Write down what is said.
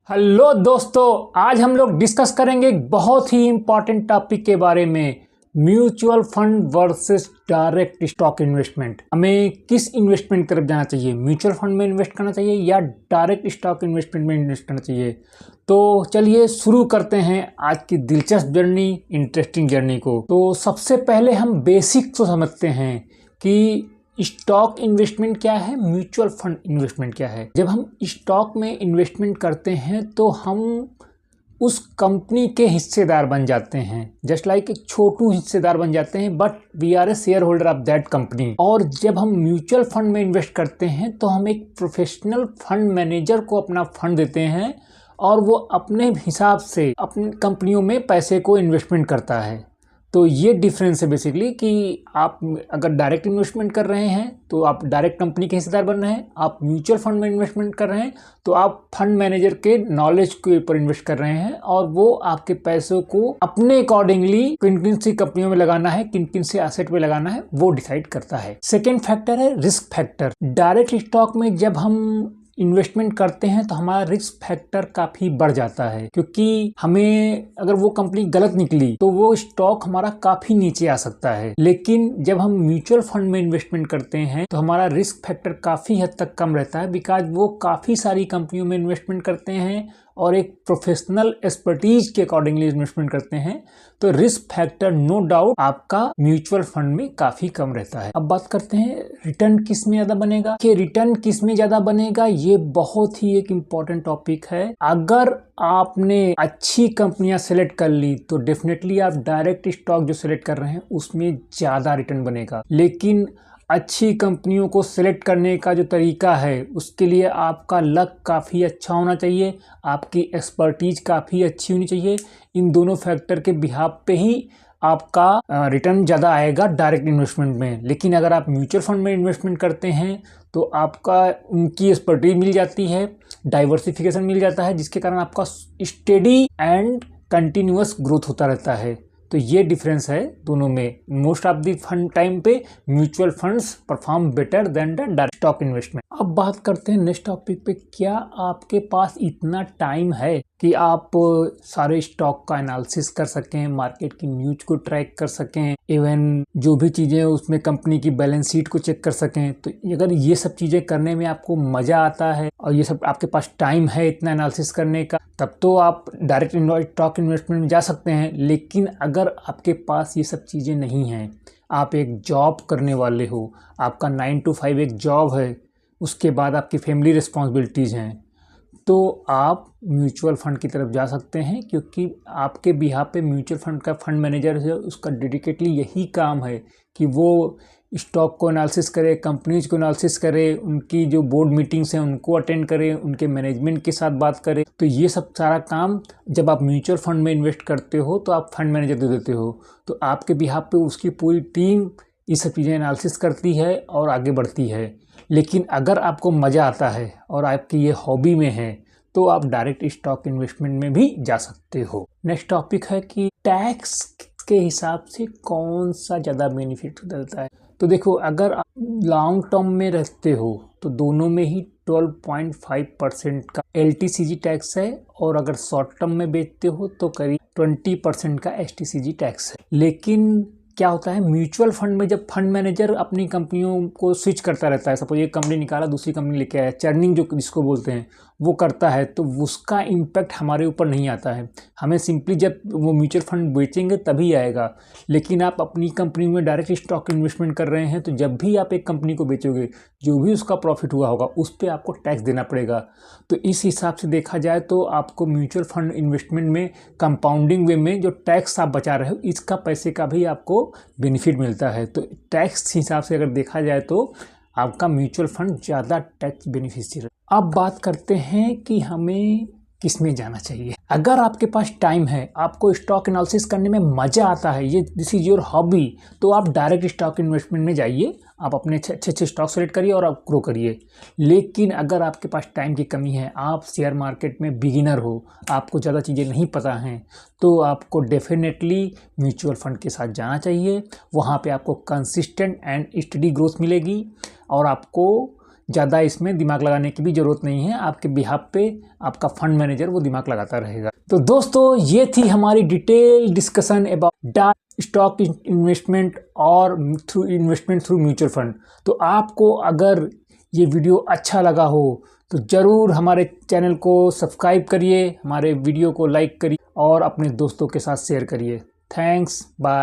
Hello दोस्तों, आज हम लोग डिस्कस करेंगे एक बहुत ही इम्पॉर्टेंट टॉपिक के बारे में। Mutual fund versus direct stock investment. हमें किस इन्वेस्टमेंट की तरफ जाना चाहिए? म्यूचुअल फंड में इन्वेस्ट करना चाहिए या डायरेक्ट स्टॉक इन्वेस्टमेंट में इन्वेस्ट करना चाहिए? तो चलिए शुरू करते हैं आज की दिलचस्प जर्नी, इंटरेस्टिंग जर्नी को। तो सबसे पहले हम बेसिक को समझते हैं कि स्टॉक इन्वेस्टमेंट क्या है, म्यूचुअल फंड इन्वेस्टमेंट क्या है। जब हम स्टॉक में इन्वेस्टमेंट करते हैं तो हम उस कंपनी के हिस्सेदार बन जाते हैं, जस्ट लाइक एक छोटू हिस्सेदार बन जाते हैं, but we are a shareholder of that company. और जब हम म्यूचुअल फंड में इन्वेस्ट करते हैं तो हम एक प्रोफेशनल फंड मैनेजर को अपना फंड देते हैं और वो अपने हिसाब से अपनी कंपनियों में पैसे को इन्वेस्टमेंट करता है। तो ये डिफरेंस है बेसिकली कि आप अगर डायरेक्ट इन्वेस्टमेंट कर रहे हैं तो आप डायरेक्ट कंपनी के हिस्सेदार बन रहे हैं, आप म्यूचुअल फंड में इन्वेस्टमेंट कर रहे हैं तो आप फंड मैनेजर के नॉलेज के ऊपर इन्वेस्ट कर रहे हैं और वो आपके पैसों को अपने अकॉर्डिंगली किन किन सी कंपनियों में लगाना है, किन किन से एसेट में लगाना है, वो डिसाइड करता है। सेकेंड फैक्टर है रिस्क फैक्टर। डायरेक्ट स्टॉक में जब हम इन्वेस्टमेंट करते हैं तो हमारा रिस्क फैक्टर काफ़ी बढ़ जाता है, क्योंकि हमें अगर वो कंपनी गलत निकली तो वो स्टॉक हमारा काफ़ी नीचे आ सकता है। लेकिन जब हम म्यूचुअल फंड में इन्वेस्टमेंट करते हैं तो हमारा रिस्क फैक्टर काफ़ी हद तक कम रहता है, बिकॉज वो काफ़ी सारी कंपनियों में इन्वेस्टमेंट करते हैं और एक प्रोफेशनल एक्सपर्टीज के अकॉर्डिंगली इन्वेस्टमेंट करते हैं। तो रिस्क फैक्टर नो डाउट आपका म्यूचुअल फंड में काफ़ी कम रहता है। अब बात करते हैं रिटर्न किस में ज़्यादा बनेगा, कि रिटर्न किस में ज़्यादा बनेगा। ये बहुत ही एक इम्पॉर्टेंट टॉपिक है। अगर आपने अच्छी कंपनियां सेलेक्ट कर ली तो डेफिनेटली आप डायरेक्ट स्टॉक जो सेलेक्ट कर रहे हैं उसमें ज़्यादा रिटर्न बनेगा। लेकिन अच्छी कंपनियों को सिलेक्ट करने का जो तरीका है उसके लिए आपका लक काफ़ी अच्छा होना चाहिए, आपकी एक्सपर्टीज काफ़ी अच्छी होनी चाहिए। इन दोनों फैक्टर के बिहाफ पे ही आपका रिटर्न ज़्यादा आएगा डायरेक्ट इन्वेस्टमेंट में। लेकिन अगर आप म्यूचुअल फंड में इन्वेस्टमेंट करते हैं तो आपका उनकी एक्सपर्टीज मिल जाती है, डाइवर्सिफिकेशन मिल जाता है, जिसके कारण आपका स्टेडी एंड कंटिन्यूअस ग्रोथ होता रहता है। तो ये डिफरेंस है दोनों में। Most of the fund time पे mutual funds perform better than the direct stock investment. अब बात करते हैं नेक्स्ट टॉपिक पे। क्या आपके पास इतना टाइम है कि आप सारे स्टॉक का एनालिसिस कर सकें, मार्केट की न्यूज को ट्रैक कर सकें, इवन जो भी चीज़ें उसमें कंपनी की बैलेंस शीट को चेक कर सकें? तो अगर ये सब चीज़ें करने में आपको मज़ा आता है और ये सब आपके पास टाइम है इतना एनालिसिस करने का, तब तो आप डायरेक्ट स्टॉक इन्वेस्टमेंट में जा सकते हैं। लेकिन अगर आपके पास ये सब चीज़ें नहीं हैं, आप एक जॉब करने वाले हो, आपका 9 to 5 एक जॉब है, उसके बाद आपकी फैमिली रिस्पॉन्सिबिलिटीज़ हैं, तो आप म्यूचुअल फंड की तरफ जा सकते हैं, क्योंकि आपके बिहाफ पे म्यूचुअल फंड का फंड मैनेजर है, उसका डेडिकेटली यही काम है कि वो स्टॉक को एनालिसिस करे, कंपनीज को एनालिसिस करे, उनकी जो बोर्ड मीटिंग्स हैं उनको अटेंड करे, उनके मैनेजमेंट के साथ बात करे। तो ये सब सारा काम जब आप म्यूचुअल फंड में इन्वेस्ट करते हो तो आप फंड मैनेजर दे देते हो, तो आपके बिहाफ पे उसकी पूरी टीम ये सब चीज़ें एनालिसिस करती है और आगे बढ़ती है। लेकिन अगर आपको मज़ा आता है और आपकी ये हॉबी में है तो आप डायरेक्ट स्टॉक इन्वेस्टमेंट में भी जा सकते हो। नेक्स्ट टॉपिक है कि टैक्स के हिसाब से कौन सा ज़्यादा बेनिफिट देता है। तो देखो, अगर आप लॉन्ग टर्म में रहते हो तो दोनों में ही 12.5% का LTCG टैक्स है, और अगर शॉर्ट टर्म में बेचते हो तो करीब 20% का STCG टैक्स है। लेकिन क्या होता है म्यूचुअल फंड में, जब फंड मैनेजर अपनी कंपनियों को स्विच करता रहता है, सपोज एक कंपनी निकाला दूसरी कंपनी लेके आया, चर्निंग जो जिसको बोलते हैं वो करता है, तो उसका इम्पैक्ट हमारे ऊपर नहीं आता है। हमें सिंपली जब वो म्यूचुअल फंड बेचेंगे तभी आएगा। लेकिन आप अपनी कंपनी में डायरेक्ट स्टॉक इन्वेस्टमेंट कर रहे हैं तो जब भी आप एक कंपनी को बेचोगे, जो भी उसका प्रॉफिट हुआ होगा उस पर आपको टैक्स देना पड़ेगा। तो इस हिसाब से देखा जाए तो आपको म्यूचुअल फंड इन्वेस्टमेंट में कंपाउंडिंग वे में जो टैक्स आप बचा रहे हो, इसका पैसे का भी आपको बेनिफिट मिलता है। तो टैक्स हिसाब से अगर देखा जाए तो आपका म्यूचुअल फंड ज़्यादा टैक्स बेनिफिशियल। अब बात करते हैं कि हमें किस में जाना चाहिए। अगर आपके पास टाइम है, आपको स्टॉक एनालिसिस करने में मज़ा आता है, ये दिस इज़ योर हॉबी, तो आप डायरेक्ट स्टॉक इन्वेस्टमेंट में जाइए। आप अपने अच्छे स्टॉक सेलेक्ट करिए और आप ग्रो करिए। लेकिन अगर आपके पास टाइम की कमी है, आप शेयर मार्केट में बिगिनर हो, आपको ज़्यादा चीज़ें नहीं पता हैं, तो आपको डेफिनेटली म्यूचुअल फंड के साथ जाना चाहिए। वहाँ पे आपको कंसिस्टेंट एंड स्टडी ग्रोथ मिलेगी और आपको ज़्यादा इसमें दिमाग लगाने की भी ज़रूरत नहीं है। आपके बिहाफ पे आपका फंड मैनेजर वो दिमाग लगाता रहेगा। तो दोस्तों ये थी हमारी detail discussion about direct stock investment और through investment through mutual fund. तो आपको अगर ये वीडियो अच्छा लगा हो तो ज़रूर हमारे चैनल को सब्सक्राइब करिए, हमारे वीडियो को लाइक करिए और अपने दोस्तों के साथ शेयर करिए। Thanks, bye.